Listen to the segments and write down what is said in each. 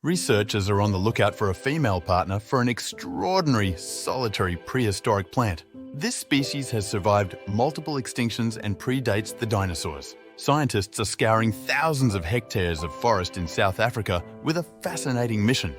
Researchers are on the lookout for a female partner for an extraordinary, solitary prehistoric plant. This species has survived multiple extinctions and predates the dinosaurs. Scientists are scouring thousands of hectares of forest in South Africa with a fascinating mission: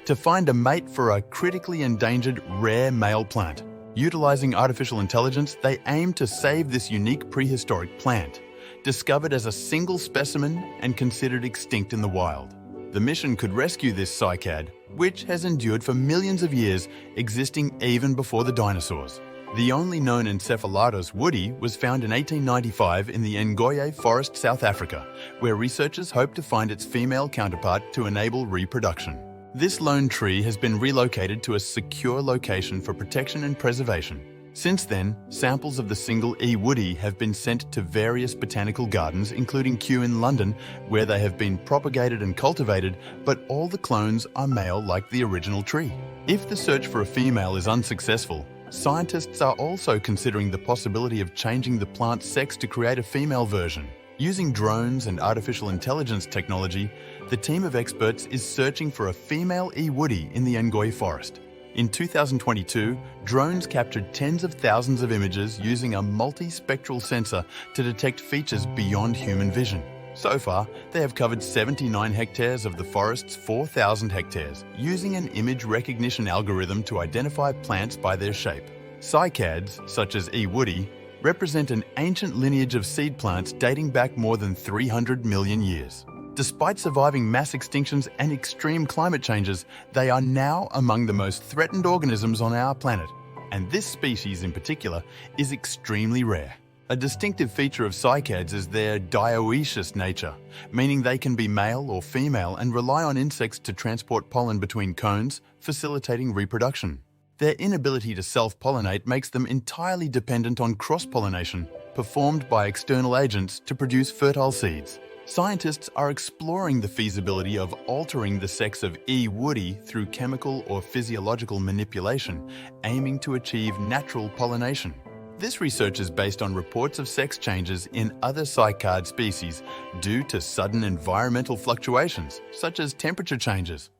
to find a mate for a critically endangered rare male plant. Utilizing artificial intelligence, they aim to save this unique prehistoric plant, discovered as a single specimen and considered extinct in the wild. The mission could rescue this cycad, which has endured for millions of years, existing even before the dinosaurs. The only known Encephalartos woodii was found in 1895 in the Ngoye Forest, South Africa, where researchers hope to find its female counterpart to enable reproduction. This lone tree has been relocated to a secure location for protection and preservation. Since then, samples of the single E. woodii have been sent to various botanical gardens, including Kew in London, where they have been propagated and cultivated, but all the clones are male like the original tree. If the search for a female is unsuccessful, scientists are also considering the possibility of changing the plant's sex to create a female version. Using drones and artificial intelligence technology, the team of experts is searching for a female E. woodii in the Ngoye forest. In 2022, drones captured tens of thousands of images using a multi-spectral sensor to detect features beyond human vision. So far, they have covered 79 hectares of the forest's 4,000 hectares, using an image recognition algorithm to identify plants by their shape. Cycads, such as E. woodii, represent an ancient lineage of seed plants dating back more than 300 million years. Despite surviving mass extinctions and extreme climate changes, they are now among the most threatened organisms on our planet, and this species in particular is extremely rare. A distinctive feature of cycads is their dioecious nature, meaning they can be male or female and rely on insects to transport pollen between cones, facilitating reproduction. Their inability to self-pollinate makes them entirely dependent on cross-pollination, performed by external agents to produce fertile seeds. Scientists are exploring the feasibility of altering the sex of E. woodii through chemical or physiological manipulation, aiming to achieve natural pollination. This research is based on reports of sex changes in other cycad species due to sudden environmental fluctuations, such as temperature changes.